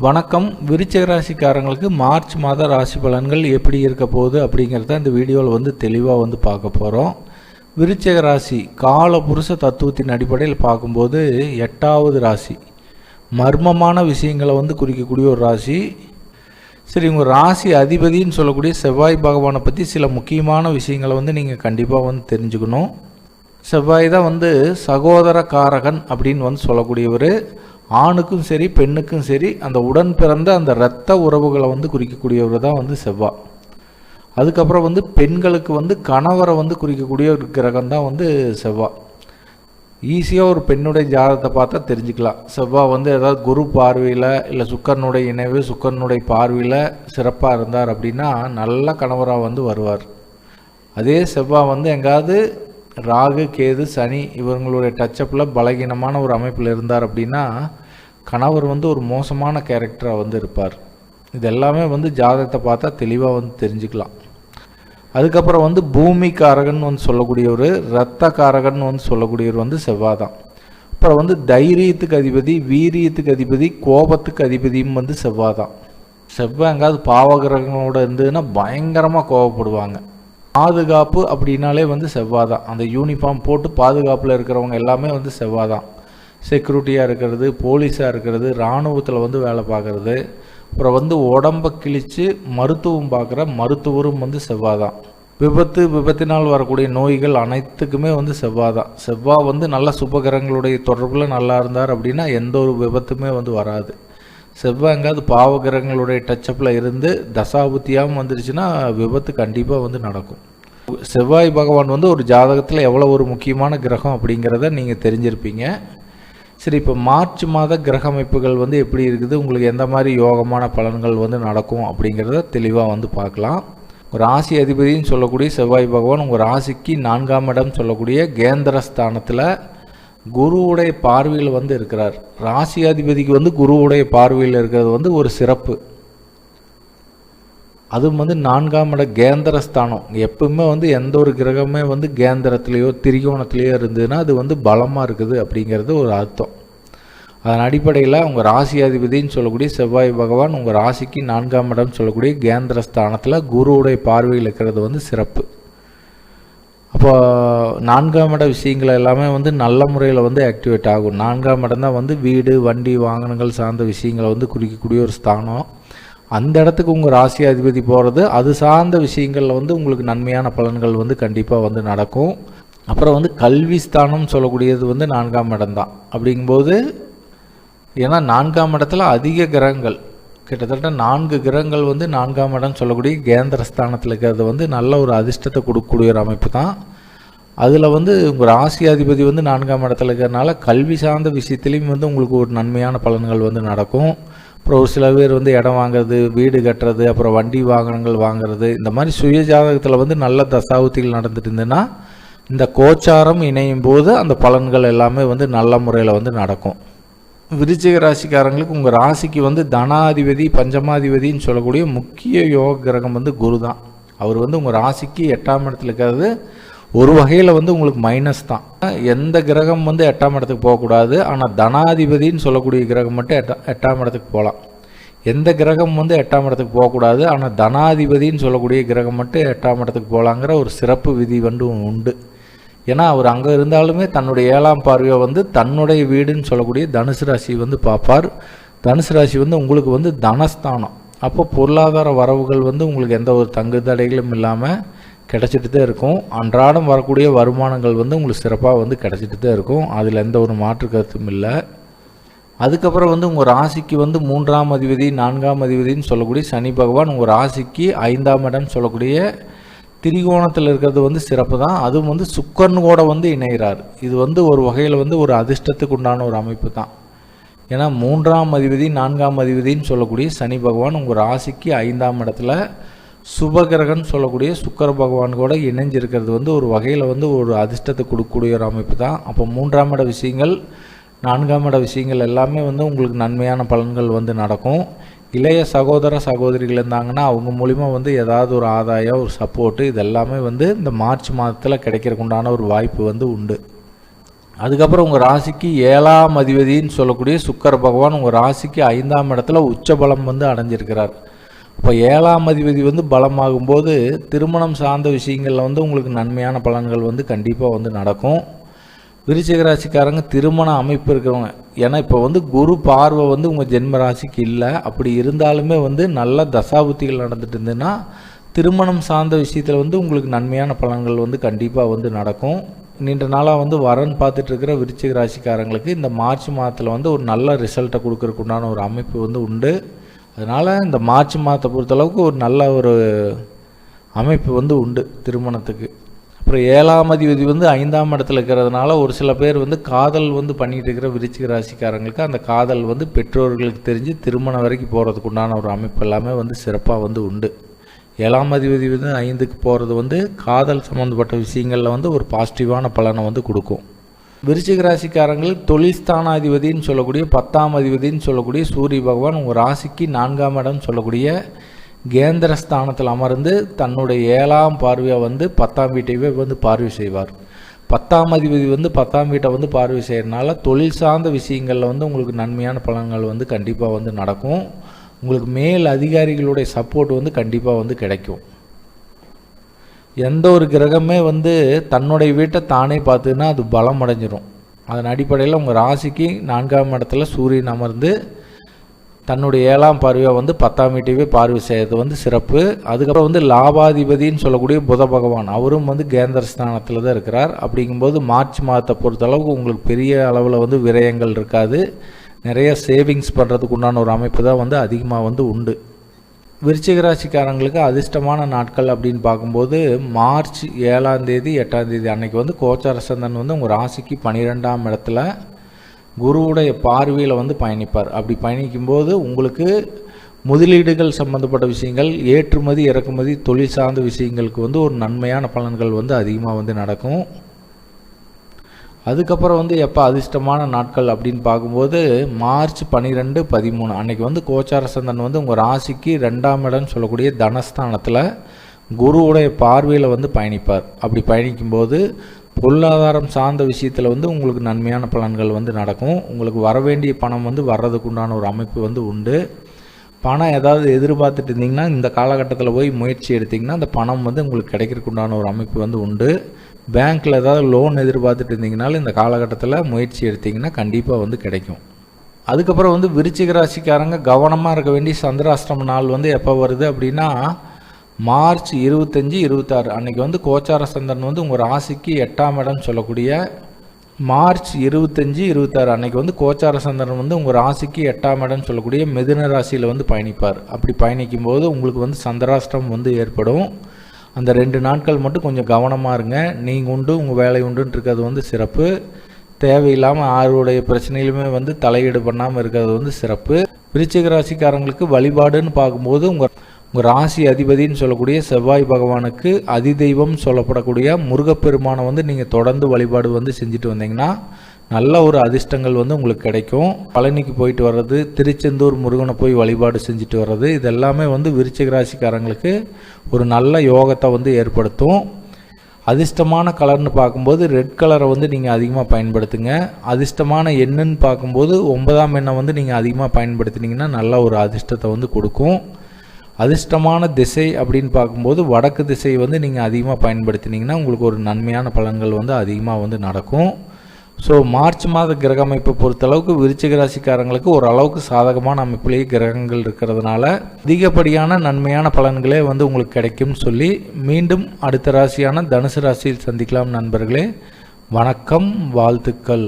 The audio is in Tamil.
வணக்கம். விருச்சிக ராசிக்காரங்களுக்கு மார்ச் மாத ராசி பலன்கள் எப்படி இருக்க போகுது அப்படிங்கிறத இந்த வீடியோவில் தெளிவாக பார்க்க போகிறோம். விருச்சிக ராசி கால புருஷ தத்துவத்தின் அடிப்படையில் பார்க்கும்போது 8வது ராசி, மர்மமான விஷயங்களை குறிக்கக்கூடிய ஒரு ராசி. சரி, உங்கள் ராசி அதிபதின்னு சொல்லக்கூடிய செவ்வாய் பகவானை பற்றி சில முக்கியமான விஷயங்களை நீங்கள் கண்டிப்பாக தெரிஞ்சுக்கணும். செவ்வாய் தான் சகோதர காரகன் அப்படின்னு சொல்லக்கூடியவர். ஆணுக்கும் சரி பெண்ணுக்கும் சரி அந்த உடன் பிறந்த அந்த இரத்த உறவுகளை குறிக்கக்கூடியவர் தான் செவ்வாய். அதுக்கப்புறம் பெண்களுக்கு கணவரை குறிக்கக்கூடிய ஒரு கிரகம் தான் செவ்வாய். ஈஸியாக ஒரு பெண்ணுடைய ஜாதகத்தை பார்த்தா தெரிஞ்சுக்கலாம். செவ்வாய் ஏதாவது குரு பார்வையில் இல்லை சுக்கரனுடைய இணைவு, சுக்கரனுடைய பார்வையில் சிறப்பாக இருந்தார் அப்படின்னா நல்ல கணவராக வருவார். அதே செவ்வாய் எங்காவது ராகு, கேது, சனி இவங்களுடைய டச்சப்பில் பலகீனமான ஒரு அமைப்பில் இருந்தார் அப்படின்னா கணவர் ஒரு மோசமான கேரக்டராக இருப்பார். இது எல்லாமே ஜாதகத்தை பார்த்தா தெளிவாக தெரிஞ்சுக்கலாம். அதுக்கப்புறம் பூமிக்காரகன் சொல்லக்கூடியவர், இரத்த காரகன் சொல்லக்கூடியவர் செவ்வாய் தான். அப்புறம் தைரியத்துக்கு அதிபதி, வீரியத்துக்கு அதிபதி, கோபத்துக்கு அதிபதியும் செவ்வாய் தான். செவ்வாய் எங்காவது பாவகிரகங்களோட இருந்ததுன்னா பயங்கரமாக கோபப்படுவாங்க. பாதுகாப்பு அப்படின்னாலே செவ்வாய் தான். அந்த யூனிஃபார்ம் போட்டு பாதுகாப்பில் இருக்கிறவங்க எல்லாமே செவ்வாய் தான். செக்யூரிட்டியாக இருக்கிறது, போலீஸாக இருக்கிறது, இராணுவத்தில் வேலை பார்க்குறது, அப்புறம் உடம்பை கிழித்து மருத்துவம் பார்க்குற மருத்துவரும் செவ்வாய் தான். விபத்தினால் வரக்கூடிய நோய்கள் அனைத்துக்குமே செவ்வாய் தான். செவ்வாய் நல்ல சுபகிரகங்களுடைய தொடர்பில் நல்லா இருந்தார் அப்படின்னா எந்த ஒரு விபத்துமே வராது. செவ்வாய் எங்காவது பாவகிரகங்களுடைய டச்சப்பில் இருந்து தசாபுத்தியாகவும் வந்துருச்சுன்னா விபத்து கண்டிப்பாக நடக்கும். செவ்வாய் பகவான் ஒரு ஜாதகத்தில் எவ்வளோ ஒரு முக்கியமான கிரகம் அப்படிங்கிறத நீங்கள் தெரிஞ்சிருப்பீங்க. சரி, இப்போ மார்ச் மாத கிரக அமைப்புகள் எப்படி இருக்குது, உங்களுக்கு எந்த மாதிரி யோகமான பலன்கள் நடக்கும் அப்படிங்கிறத தெளிவாக பார்க்கலாம். ஒரு ராசி அதிபதினு சொல்லக்கூடிய செவ்வாய் பகவான் உங்கள் ராசிக்கு 4ஆம் இடம் சொல்லக்கூடிய கேந்திரஸ்தானத்தில் குருவுடைய பார்வையில் இருக்கிறார். ராசி அதிபதிக்கு குருவுடைய பார்வையில் இருக்கிறது ஒரு சிறப்பு. அதுவும் 4ஆம் இட கேந்திரஸ்தானம். எப்பவுமே எந்த ஒரு கிரகமே கேந்திரத்திலேயோ திரிகோணத்திலேயோ இருந்ததுன்னா அது பலமாக இருக்குது அப்படிங்கிறது ஒரு அர்த்தம். அதன் அடிப்படையில் உங்கள் ராசி அதிபதினு சொல்லக்கூடிய செவ்வாய் பகவான் உங்கள் ராசிக்கு 4ஆம் இடம் சொல்லக்கூடிய கேந்திரஸ்தானத்தில் குருவுடைய பார்வையில் இருக்கிறது சிறப்பு. அப்போ 4ஆம் இட விஷயங்கள் எல்லாமே நல்ல முறையில் ஆக்டிவேட் ஆகும். 4ஆம் இடம் தான் வீடு, வண்டி, வாகனங்கள் சார்ந்த விஷயங்களை குறிக்கக்கூடிய ஒரு ஸ்தானம். அந்த இடத்துக்கு உங்கள் ராசி அதிபதி போகிறது அது சார்ந்த விஷயங்களில் உங்களுக்கு நன்மையான பலன்கள் கண்டிப்பாக நடக்கும். அப்புறம் கல்வி ஸ்தானம் சொல்லக்கூடியது 4ஆம் இடம் தான். அப்படிங்கும்போது ஏன்னா 4ஆம் இடத்துல அதிக கிரகங்கள், கிட்டத்தட்ட 4 கிரகங்கள் 4ஆம் இடம் சொல்லக்கூடிய கேந்திரஸ்தானத்தில் இருக்கிறது நல்ல ஒரு அதிர்ஷ்டத்தை கொடுக்கக்கூடிய ஒரு அமைப்பு தான். அதில் உங்கள் ராசி அதிபதி 4ஆம் இடத்துல இருக்கிறதுனால கல்வி சார்ந்த விஷயத்துலேயும் உங்களுக்கு ஒரு நன்மையான பலன்கள் நடக்கும். அப்புறம் ஒரு சில பேர் இடம் வாங்குறது, வீடு கட்டுறது, அப்புறம் வண்டி வாகனங்கள் வாங்குறது, இந்த மாதிரி சுய ஜாதகத்தில் நல்ல தசாவுத்திகள் நடந்துட்டு இருந்ததுன்னா இந்த கோச்சாரம் இணையும் போது அந்த பலன்கள் எல்லாமே நல்ல முறையில் நடக்கும். விருச்சிக ராசிக்காரங்களுக்கு உங்கள் ராசிக்கு தனாதிபதி, பஞ்சமாதிபதினு சொல்லக்கூடிய முக்கிய யோக கிரகம் குரு தான். அவர் உங்கள் ராசிக்கு 8ஆம் இடத்துல இருக்கிறது ஒரு வகையில் உங்களுக்கு மைனஸ் தான். எந்த கிரகம் 8ஆம் இடத்துக்கு போகக்கூடாது. ஆனால் தனாதிபதினு சொல்லக்கூடிய கிரகம் மட்டும் 8ஆம் இடத்துக்கு போகலாம். எந்த கிரகம் 8ஆம் இடத்துக்கு போகக்கூடாது. ஆனால் தனாதிபதினு சொல்லக்கூடிய கிரகம் மட்டும் 8ஆம் இடத்துக்கு போகலாங்கிற ஒரு சிறப்பு விதி உண்டு. ஏன்னா அவர் அங்கே இருந்தாலுமே தன்னுடைய 7ஆம் பார்வையை தன்னுடைய வீடுன்னு சொல்லக்கூடிய தனுசு ராசி பார்ப்பார். தனுசு ராசி உங்களுக்கு தனஸ்தானம். அப்போ பொருளாதார வரவுகள் உங்களுக்கு எந்த ஒரு தங்கு தடைகளும் இல்லாமல் கிடச்சிட்டு தான் இருக்கும். அன்றாடம் வரக்கூடிய வருமானங்கள் உங்களுக்கு சிறப்பாக கிடச்சிட்டு தான் இருக்கும். அதில் எந்த ஒரு மாற்று கருத்தும் இல்லை. அதுக்கப்புறம் உங்கள் ராசிக்கு 3ஆம் அதிபதி, 4ஆம் அதிபதினு சொல்லக்கூடிய சனி பகவான் உங்கள் ராசிக்கு 5ஆம் இடம் சொல்லக்கூடிய திரிகோணத்தில் இருக்கிறது சிறப்பு தான். அதுவும் சுக்கரன் கூட இணைகிறார். இது ஒரு வகையில் ஒரு அதிர்ஷ்டத்துக்கு உண்டான ஒரு அமைப்பு தான். ஏன்னா 3ஆம் அதிபதி, 4ஆம் அதிபதினு சொல்லக்கூடிய சனி பகவான் உங்கள் ராசிக்கு 5ஆம் இடத்துல சுபகிரகன் சொல்லக்கூடிய சுக்கர பகவான் கூட இணைஞ்சிருக்கிறது ஒரு வகையில் ஒரு அதிர்ஷ்டத்தை கொடுக்கக்கூடிய ஒரு அமைப்பு தான். அப்போ 3ஆம் இட விஷயங்கள், 4ஆம் இட விஷயங்கள் எல்லாமே உங்களுக்கு நன்மையான பலன்கள் நடக்கும். இளைய சகோதர சகோதரிகள் இருந்தாங்கன்னா அவங்க மூலிமா ஏதாவது ஒரு ஆதாயம், ஒரு சப்போர்ட்டு இதெல்லாமே இந்த மார்ச் மாதத்தில் கிடைக்கிறதுக்குண்டான ஒரு வாய்ப்பு உண்டு. அதுக்கப்புறம் உங்கள் ராசிக்கு 7ஆம் அதிபதின்னு சொல்லக்கூடிய சுக்கிர பகவான் உங்கள் ராசிக்கு 5ஆம் இடத்துல உச்ச பலம் வந்து அடைஞ்சிருக்கிறார். இப்போ 7ஆம் அதிபதி வந்து பலமாகும்போது திருமணம் சார்ந்த விஷயங்களில் வந்து உங்களுக்கு நன்மையான பலன்கள் வந்து கண்டிப்பாக வந்து நடக்கும். விருச்சிக ராசிக்காரங்க திருமண அமைப்பு இருக்கிறவங்க, ஏன்னா இப்போ வந்து குரு பார்வை வந்து உங்கள் ஜென்ம ராசிக்கு இல்லை, அப்படி இருந்தாலுமே வந்து நல்ல தசாபுத்திகள் நடந்துட்டு இருந்ததுன்னா திருமணம் சார்ந்த விஷயத்தில் வந்து உங்களுக்கு நன்மையான பலன்கள் வந்து கண்டிப்பாக வந்து நடக்கும். நீண்ட நாளாக வந்து வரன் பார்த்துட்டு இருக்கிற விருச்சிக ராசிக்காரங்களுக்கு இந்த மார்ச் மாதத்தில் வந்து ஒரு நல்ல ரிசல்ட்டை கொடுக்கறதுக்கு உண்டான ஒரு அமைப்பு வந்து உண்டு. அதனால் இந்த மார்ச் மாதத்தை பொறுத்தளவுக்கு ஒரு நல்ல ஒரு அமைப்பு வந்து உண்டு திருமணத்துக்கு. அப்புறம் 7ஆம் அதிபதி வந்து 5ஆம் இடத்துல இருக்கிறதுனால ஒரு சில பேர் வந்து காதல் வந்து பண்ணிகிட்டு இருக்கிற விருச்சிக ராசிக்காரங்களுக்கு அந்த காதல் வந்து பெற்றோர்களுக்கு தெரிஞ்சு திருமணம் வரைக்கும் போகிறதுக்கு உண்டான ஒரு அமைப்பு எல்லாமே வந்து சிறப்பாக வந்து உண்டு. 7ஆம் அதிபதி வந்து 5க்கு போகிறது வந்து காதல் சம்மந்தப்பட்ட விஷயங்களில் வந்து ஒரு பாசிட்டிவான பலனை வந்து கொடுக்கும். விருச்சிக ராசிக்காரங்கள் தொழில் ஸ்தானாதிபதினு சொல்லக்கூடிய 10ஆம் அதிபதினு சொல்லக்கூடிய சூரிய பகவான் உங்கள் ராசிக்கு 4ஆம் இடம் சொல்லக்கூடிய கேந்திர ஸ்தானத்தில் அமர்ந்து தன்னுடைய 7ஆம் பார்வையாக வந்து 10ஆம் வீட்டையே வந்து பார்வை செய்வார். 10ஆம் அதிபதி வந்து 10ஆம் வீட்டை வந்து பார்வை செய்கிறதுனால தொழில் சார்ந்த விஷயங்களில் வந்து உங்களுக்கு நன்மையான பலன்கள் வந்து கண்டிப்பாக வந்து நடக்கும். உங்களுக்கு மேல் அதிகாரிகளுடைய சப்போர்ட் வந்து கண்டிப்பாக வந்து கிடைக்கும். எந்த ஒரு கிரகமே வந்து தன்னுடைய வீட்டை தானே பார்த்துன்னா அது பலம் அடைஞ்சிரும். அதன் அடிப்படையில் உங்கள் ராசிக்கு 4ஆம் இடத்துல சூரியன் அமர்ந்து தன்னுடைய 7ஆம் பார்வையாக வந்து 10ஆம் வீட்டையே பார்வை செய்கிறது வந்து சிறப்பு. அதுக்கப்புறம் வந்து லாபாதிபதினு சொல்லக்கூடிய புத பகவான் அவரும் வந்து கேந்திர ஸ்தானத்தில் தான் இருக்கிறார். அப்படிங்கும்போது மார்ச் மாதத்தை பொறுத்தளவுக்கு உங்களுக்கு பெரிய அளவில் வந்து விரயங்கள் இருக்காது. நிறைய சேவிங்ஸ் பண்ணுறதுக்கு உண்டான ஒரு அமைப்பு தான் வந்து அதிகமாக வந்து உண்டு. விருச்சிக ராசிக்காரங்களுக்கு அதிர்ஷ்டமான நாட்கள் அப்படின்னு பார்க்கும்போது மார்ச் 7ஆம் தேதி 8ஆம் தேதி அன்னைக்கு வந்து கோச்சார சந்திரன் வந்து உங்கள் ராசிக்கு 12ஆம் இடத்துல குருவுடைய பார்வையில் வந்து பயணிப்பார். அப்படி பயணிக்கும்போது உங்களுக்கு முதலீடுகள் சம்மந்தப்பட்ட விஷயங்கள், ஏற்றுமதி இறக்குமதி தொழில் சார்ந்த விஷயங்களுக்கு வந்து ஒரு நன்மையான பலன்கள் வந்து அதிகமாக வந்து நடக்கும். அதுக்கப்புறம் வந்து எப்போ அதிர்ஷ்டமான நாட்கள் அப்படின்னு பார்க்கும்போது மார்ச் 12, 13 அன்னைக்கு வந்து கோச்சார சந்திரன் வந்து உங்கள் ராசிக்கு 2ஆம் இடம்னு சொல்லக்கூடிய தனஸ்தானத்தில் குருவுடைய பார்வையில் வந்து பயணிப்பார். அப்படி பயணிக்கும்போது பொருளாதாரம் சார்ந்த விஷயத்தில் வந்து உங்களுக்கு நன்மையான பலன்கள் வந்து நடக்கும். உங்களுக்கு வர வேண்டிய பணம் வந்து வர்றதுக்கு உண்டான ஒரு அமைப்பு வந்து உண்டு. பணம் ஏதாவது எதிர்பார்த்துட்டு இருந்தீங்கன்னா இந்த காலகட்டத்தில் போய் முயற்சி எடுத்திங்கன்னா அந்த பணம் வந்து உங்களுக்கு கிடைக்கிறதுக்கு உண்டான ஒரு அமைப்பு வந்து உண்டு. பேங்க்கில் ஏதாவது லோன் எதிர்பார்த்துட்டு இருந்தீங்கனாலும் இந்த காலகட்டத்தில் முயற்சி எடுத்திங்கன்னா கண்டிப்பாக வந்து கிடைக்கும். அதுக்கப்புறம் வந்து விருச்சிக ராசிக்காரங்க கவனமாக இருக்க வேண்டிய சந்திராஷ்டம நாள் வந்து எப்போ வருது அப்படின்னா மார்ச் 25, 26 அன்றைக்கி வந்து கோச்சார சந்திரன் வந்து உங்கள் ராசிக்கு 8ஆம் இடம் சொல்லக்கூடிய மார்ச் 25, 26 அன்றைக்கி வந்து கோச்சார சந்திரன் வந்து உங்கள் ராசிக்கு 8ஆம் இடம் சொல்லக்கூடிய மிதுன ராசியில் வந்து பயணிப்பார். அப்படி பயணிக்கும் போது உங்களுக்கு வந்து சந்திராஷ்டிரம் வந்து ஏற்படும். அந்த 2 நாட்கள் மட்டும் கொஞ்சம் கவனமாக இருங்க. நீங்கள் உண்டு உங்கள் வேலை உண்டுன்னு இருக்கிறது வந்து சிறப்பு. தேவையில்லாமல் யாருடைய பிரச்சனையிலுமே வந்து தலையீடு பண்ணாமல் இருக்கிறது வந்து சிறப்பு. விருச்சிக ராசிக்காரங்களுக்கு வழிபாடுன்னு பார்க்கும்போது உங்கள் ராசி அதிபதினு சொல்லக்கூடிய செவ்வாய் பகவானுக்கு அதிதெய்வம் சொல்லப்படக்கூடிய முருகப்பெருமானை வந்து நீங்கள் தொடர்ந்து வழிபாடு வந்து செஞ்சுட்டு வந்தீங்கன்னா நல்ல ஒரு அதிர்ஷ்டங்கள் வந்து உங்களுக்கு கிடைக்கும். பழனிக்கு போயிட்டு வர்றது, திருச்செந்தூர் முருகனை போய் வழிபாடு செஞ்சுட்டு வர்றது, இதெல்லாமே வந்து விருச்சிக ராசிக்காரங்களுக்கு ஒரு நல்ல யோகத்தை வந்து ஏற்படுத்தும். அதிர்ஷ்டமான கலர்னு பார்க்கும்போது ரெட் கலரை வந்து நீங்கள் அதிகமாக பயன்படுத்துங்க. அதிர்ஷ்டமான எண்ணுன்னு பார்க்கும்போது 9ஆம் எண்ணை வந்து நீங்கள் அதிகமாக பயன்படுத்தினீங்கன்னா நல்ல ஒரு அதிர்ஷ்டத்தை வந்து கொடுக்கும். அதிர்ஷ்டமான திசை அப்படின்னு பார்க்கும்போது வடக்கு திசை வந்து நீங்கள் அதிகமாக பயன்படுத்தினீங்கன்னா உங்களுக்கு ஒரு நன்மையான பலன்கள் வந்து அதிகமாக வந்து நடக்கும். ஸோ மார்ச் மாத கிரக அமைப்பை பொறுத்தளவுக்கு விருச்சிக ராசிக்காரங்களுக்கு ஓரளவுக்கு சாதகமான அமைப்பிலேயே கிரகங்கள் இருக்கிறதுனால அதிகப்படியான நன்மையான பலன்களே வந்து உங்களுக்கு கிடைக்கும்னு சொல்லி மீண்டும் அடுத்த ராசியான தனுசு ராசியில் சந்திக்கலாம் நண்பர்களே. வணக்கம், வாழ்த்துக்கள்.